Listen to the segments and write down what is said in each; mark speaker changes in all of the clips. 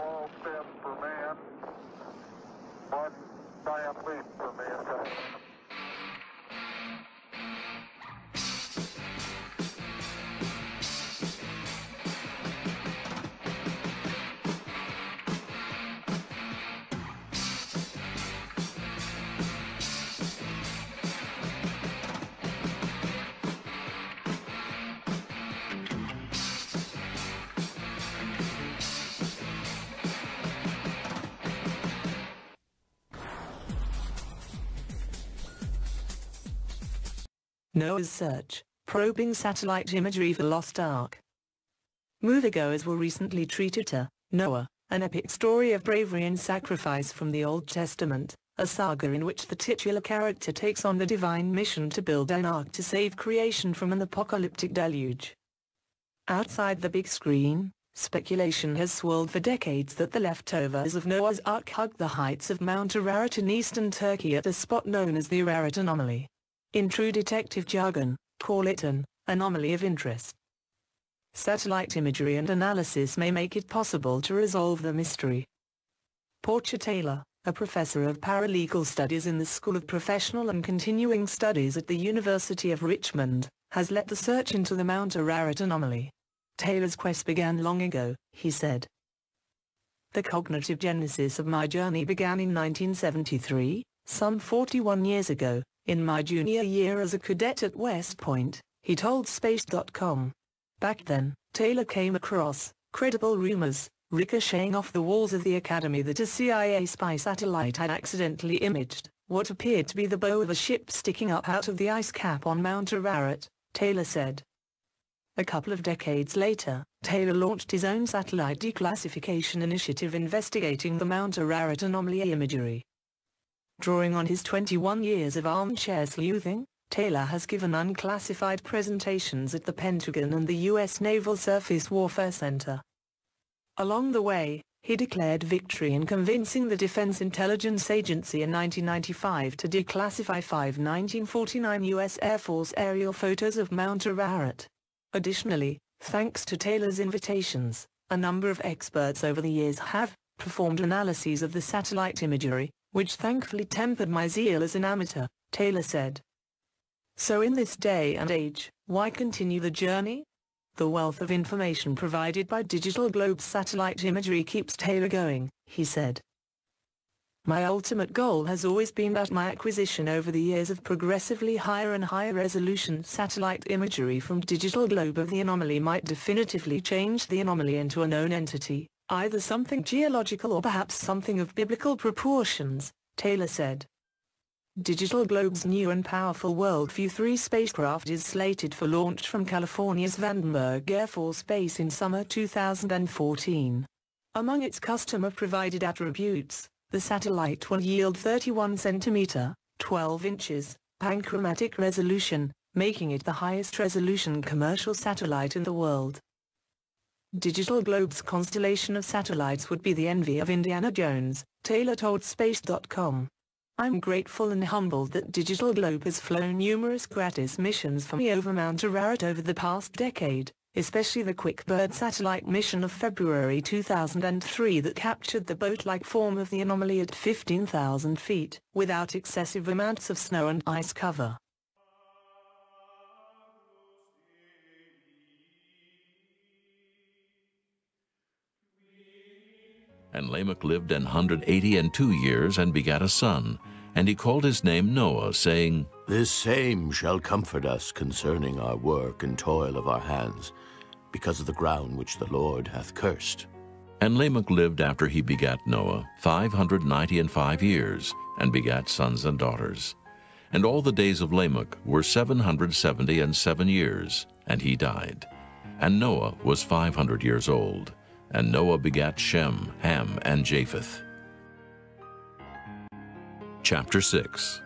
Speaker 1: small step for man, one giant leap for mankind.
Speaker 2: Noah's Search, Probing Satellite Imagery for Lost Ark. Moviegoers will recently treat to Noah, an epic story of bravery and sacrifice from the Old Testament, a saga in which the titular character takes on the divine mission to build an ark to save creation from an apocalyptic deluge. Outside the big screen, speculation has swirled for decades that the leftovers of Noah's Ark hug the heights of Mt.Ararat in eastern Turkey at a spot known as the Ararat Anomaly. In true detective jargon, call it an anomaly of interest. Satellite imagery and analysis may make it possible to resolve the mystery. Portia Taylor, a professor of paralegal studies in the School of Professional and Continuing Studies at the University of Richmond, has led the search into the Mt.Ararat Anomaly. Taylor's quest began long ago, he said. The cognitive genesis of my journey began in 1973, some 41 years ago. In my junior year as a cadet at West Point, he told Space.com. Back then, Taylor came across credible rumors, ricocheting off the walls of the academy that a CIA spy satellite had accidentally imaged what appeared to be the bow of a ship sticking up out of the ice cap on Mount Ararat, Taylor said. A couple of decades later, Taylor launched his own satellite declassification initiative investigating the Mt.Ararat anomaly imagery. Drawing on his 21 years of armchair sleuthing, Taylor has given unclassified presentations at the Pentagon and the U.S. Naval Surface Warfare Center. Along the way, he declared victory in convincing the Defense Intelligence Agency in 1995 to declassify 5 1949 U.S. Air Force aerial photos of Mt.Ararat. Additionally, thanks to Taylor's invitations, a number of experts over the years have performed analyses of the satellite imagery, which thankfully tempered my zeal as an amateur, Taylor said. So in this day and age, why continue the journey? The wealth of information provided by Digital Globe's satellite imagery keeps Taylor going, he said. My ultimate goal has always been that my acquisition over the years of progressively higher and higher resolution satellite imagery from Digital Globe of the anomaly might definitively change the anomaly into a known entity, either something geological or perhaps something of biblical proportions, Taylor said. Digital Globe's new and powerful Worldview 3 spacecraft is slated for launch from California's Vandenberg Air Force Base in summer 2014. Among its customer-provided attributes, the satellite will yield 31 cm, 12 inches, panchromatic resolution, making it the highest resolution commercial satellite in the world. Digital Globe's constellation of satellites would be the envy of Indiana Jones, Taylor told Space.com. I'm grateful and humbled that Digital Globe has flown numerous gratis missions for me over Mt.Ararat over the past decade, especially the QuickBird satellite mission of February 2003 that captured the boat-like form of the anomaly at 15,000 feet, without excessive amounts of snow and ice cover.
Speaker 3: And Lamech lived 182 years and begat a son, and he called his name Noah, saying,
Speaker 4: This same shall comfort us concerning our work and toil of our hands, because of the ground which the Lord hath cursed.
Speaker 3: And Lamech lived after he begat Noah 595 years, and begat sons and daughters. And all the days of Lamech were 777 years, and he died. And Noah was 500 years old. And Noah begat Shem, Ham, and Japheth. Chapter 6.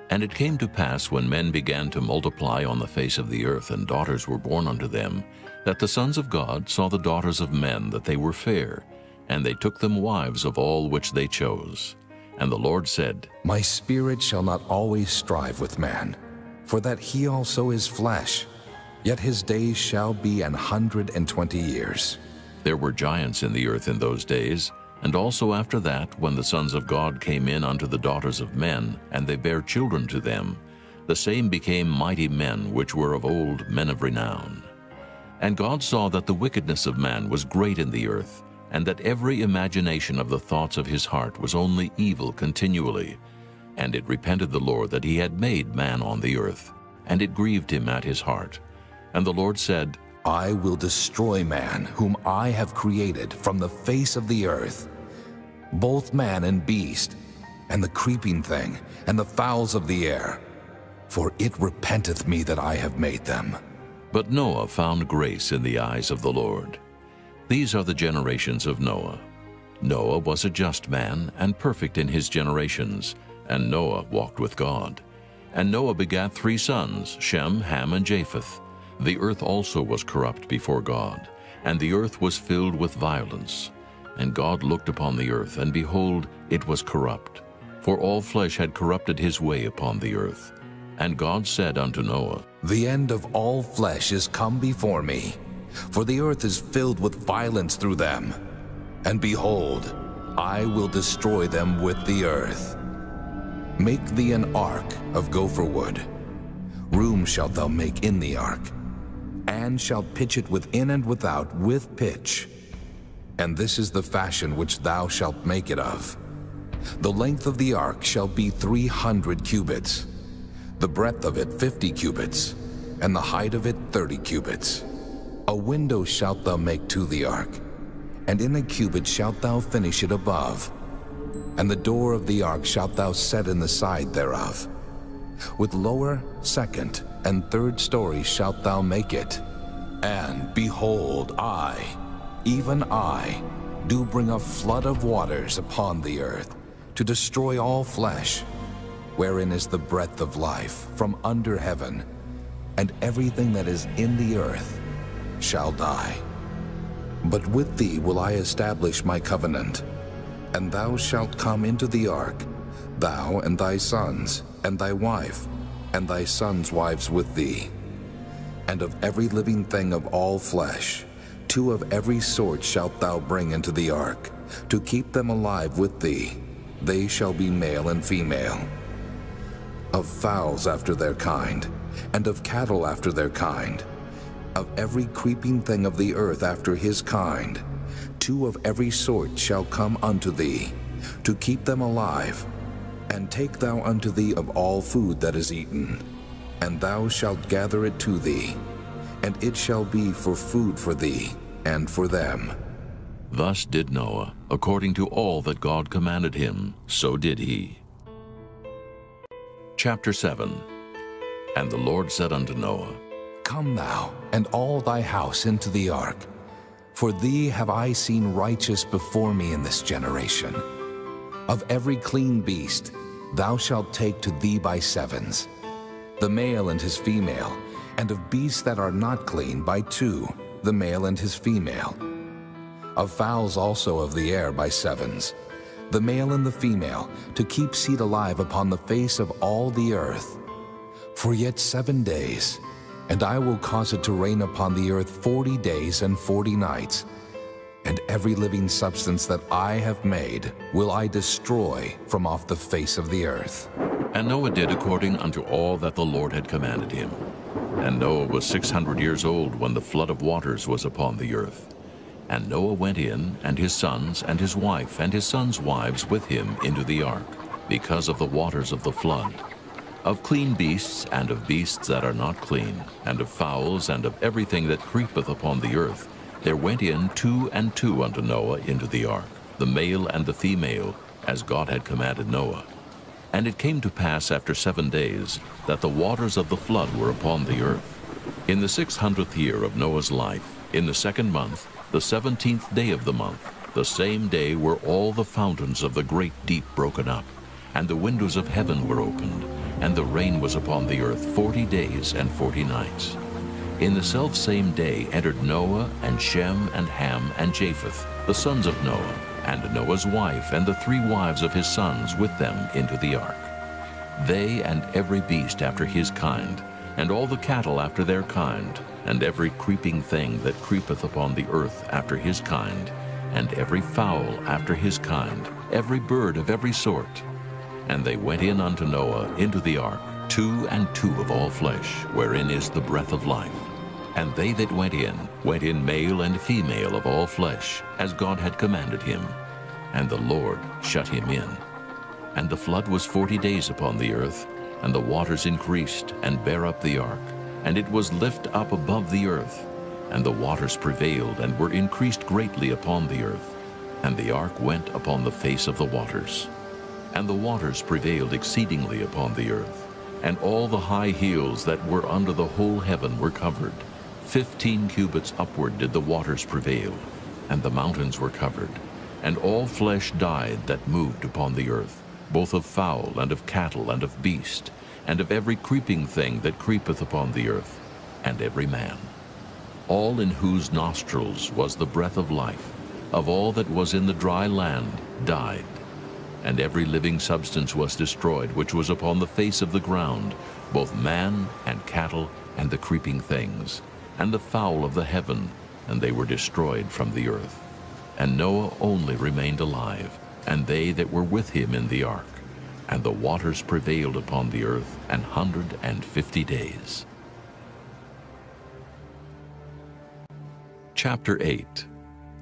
Speaker 3: And it came to pass, when men began to multiply on the face of the earth, and daughters were born unto them, that the sons of God saw the daughters of men, that they were fair, and they took them wives of all which they chose. And the Lord said,
Speaker 5: My spirit shall not always strive with man, for that he also is flesh, yet his days shall be 120 years.
Speaker 3: There were giants in the earth in those days, and also after that, when the sons of God came in unto the daughters of men, and they bare children to them, the same became mighty men, which were of old men of renown. And God saw that the wickedness of man was great in the earth, and that every imagination of the thoughts of his heart was only evil continually. And it repented the Lord that he had made man on the earth, and it grieved him at his heart. And the Lord said,
Speaker 5: I will destroy man, whom I have created from the face of the earth, both man and beast, and the creeping thing, and the fowls of the air, for it repenteth me that I have made them.
Speaker 3: But Noah found grace in the eyes of the Lord. These are the generations of Noah. Noah was a just man, and perfect in his generations, and Noah walked with God. And Noah begat 3 sons, Shem, Ham, and Japheth. The earth also was corrupt before God, and the earth was filled with violence. And God looked upon the earth, and behold, it was corrupt, for all flesh had corrupted his way upon the earth. And God said unto Noah,
Speaker 5: The end of all flesh is come before me, for the earth is filled with violence through them. And behold, I will destroy them with the earth. Make thee an ark of gopher wood. Room shalt thou make in the ark, and shalt pitch it within and without with pitch. And this is the fashion which thou shalt make it of. The length of the ark shall be 300 cubits, the breadth of it 50 cubits, and the height of it 30 cubits. A window shalt thou make to the ark, and in a cubit shalt thou finish it above. And the door of the ark shalt thou set in the side thereof. With lower, second, and third stories shalt thou make it. And behold, I, even I, do bring a flood of waters upon the earth, to destroy all flesh, wherein is the breath of life from under heaven, and everything that is in the earth shall die. But with thee will I establish my covenant, and thou shalt come into the ark, thou and thy sons, and thy wife, and thy sons' wives with thee. And of every living thing of all flesh, 2 of every sort shalt thou bring into the ark, to keep them alive with thee. They shall be male and female. Of fowls after their kind, and of cattle after their kind, of every creeping thing of the earth after his kind, 2 of every sort shall come unto thee, to keep them alive. And take thou unto thee of all food that is eaten, and thou shalt gather it to thee, and it shall be for food for thee and for them.
Speaker 3: Thus did Noah, according to all that God commanded him, so did he. Chapter 7. And the Lord said unto Noah,
Speaker 5: Come thou and all thy house into the ark, for thee have I seen righteous before me in this generation. Of every clean beast thou shalt take to thee by 7s, the male and his female, and of beasts that are not clean by 2, the male and his female. Of fowls also of the air by 7s, the male and the female, to keep seed alive upon the face of all the earth. For yet 7 days, and I will cause it to rain upon the earth 40 days and 40 nights, and every living substance that I have made will I destroy from off the face of the earth.
Speaker 3: And Noah did according unto all that the Lord had commanded him. And Noah was 600 years old when the flood of waters was upon the earth. And Noah went in, and his sons, and his wife, and his sons' wives with him into the ark, because of the waters of the flood. Of clean beasts, and of beasts that are not clean, and of fowls, and of everything that creepeth upon the earth, there went in 2 and 2 unto Noah into the ark, the male and the female, as God had commanded Noah. And it came to pass after 7 days, that the waters of the flood were upon the earth. In the 600th year of Noah's life, in the 2nd month, the 17th day of the month, the same day were all the fountains of the great deep broken up, and the windows of heaven were opened, and the rain was upon the earth 40 days and 40 nights. In the selfsame day entered Noah, and Shem, and Ham, and Japheth, the sons of Noah, and Noah's wife, and the 3 wives of his sons with them into the ark. They and every beast after his kind, and all the cattle after their kind, and every creeping thing that creepeth upon the earth after his kind, and every fowl after his kind, every bird of every sort. And they went in unto Noah into the ark, 2 and 2 of all flesh, wherein is the breath of life. And they that went in male and female of all flesh, as God had commanded him. And the Lord shut him in. And the flood was 40 days upon the earth, and the waters increased, and bare up the ark, and it was lift up above the earth. And the waters prevailed, and were increased greatly upon the earth. And the ark went upon the face of the waters. And the waters prevailed exceedingly upon the earth. And all the high hills that were under the whole heaven were covered. 15 cubits upward did the waters prevail, and the mountains were covered. And all flesh died that moved upon the earth, both of fowl, and of cattle, and of beast, and of every creeping thing that creepeth upon the earth, and every man. All in whose nostrils was the breath of life, of all that was in the dry land, died. And every living substance was destroyed, which was upon the face of the ground, both man and cattle, and the creeping things, and the fowl of the heaven, and they were destroyed from the earth. And Noah only remained alive, and they that were with him in the ark. And the waters prevailed upon the earth 150 days. Chapter 8.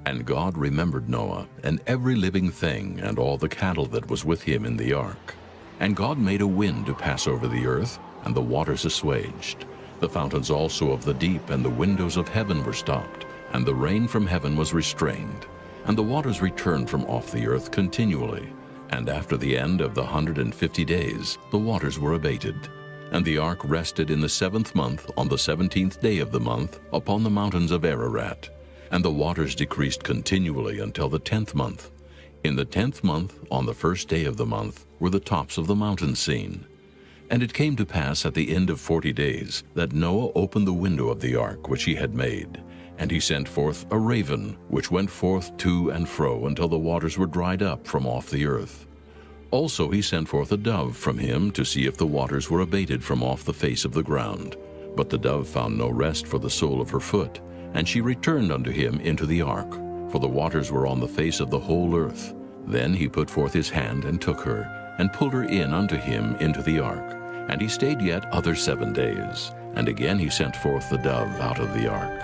Speaker 3: And God remembered Noah, and every living thing, and all the cattle that was with him in the ark. And God made a wind to pass over the earth, and the waters assuaged. The fountains also of the deep and the windows of heaven were stopped, and the rain from heaven was restrained. And the waters returned from off the earth continually. And after the end of the 150 days, the waters were abated. And the ark rested in the 7th month, on the 17th day of the month, upon the mountains of Ararat. And the waters decreased continually until the 10th month. In the 10th month, on the 1st day of the month, were the tops of the mountains seen. And it came to pass at the end of 40 days, that Noah opened the window of the ark which he had made. And he sent forth a raven, which went forth to and fro until the waters were dried up from off the earth. Also he sent forth a dove from him to see if the waters were abated from off the face of the ground. But the dove found no rest for the sole of her foot, and she returned unto him into the ark, for the waters were on the face of the whole earth. Then he put forth his hand and took her, and pulled her in unto him into the ark. And he stayed yet other 7 days. And again he sent forth the dove out of the ark.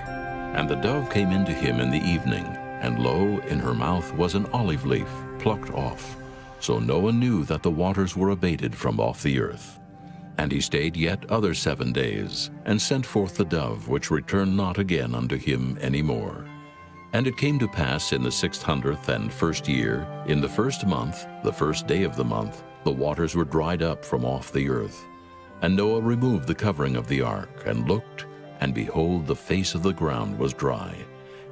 Speaker 3: And the dove came into him in the evening, and lo, in her mouth was an olive leaf, plucked off. So Noah knew that the waters were abated from off the earth. And he stayed yet other 7 days, and sent forth the dove, which returned not again unto him any more. And it came to pass in the 601st year, in the 1st month, the 1st day of the month, the waters were dried up from off the earth. And Noah removed the covering of the ark, and looked, and behold, the face of the ground was dry.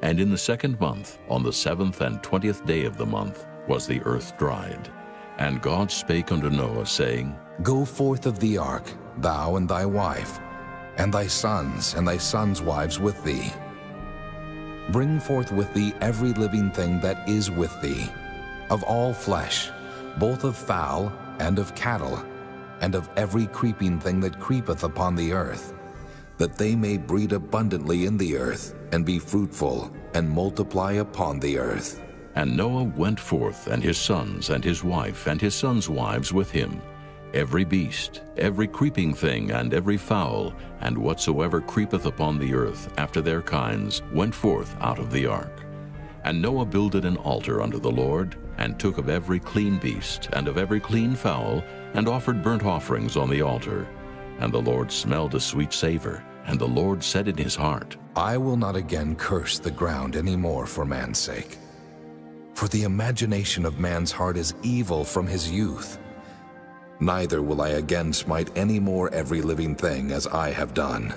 Speaker 3: And in the 2nd month, on the 7th and 20th day of the month, was the earth dried. And God spake unto Noah, saying,
Speaker 5: Go forth of the ark, thou and thy wife, and thy sons and thy sons' wives with thee. Bring forth with thee every living thing that is with thee, of all flesh, both of fowl and of cattle, and of every creeping thing that creepeth upon the earth, that they may breed abundantly in the earth, and be fruitful, and multiply upon the earth.
Speaker 3: And Noah went forth, and his sons, and his wife, and his sons' wives with him. Every beast, every creeping thing, and every fowl, and whatsoever creepeth upon the earth after their kinds, went forth out of the ark. And Noah builded an altar unto the Lord, and took of every clean beast, and of every clean fowl, and offered burnt offerings on the altar. And the Lord smelled a sweet savor, and the Lord said in his heart,
Speaker 5: I will not again curse the ground any more for man's sake. For the imagination of man's heart is evil from his youth. Neither will I again smite any more every living thing as I have done.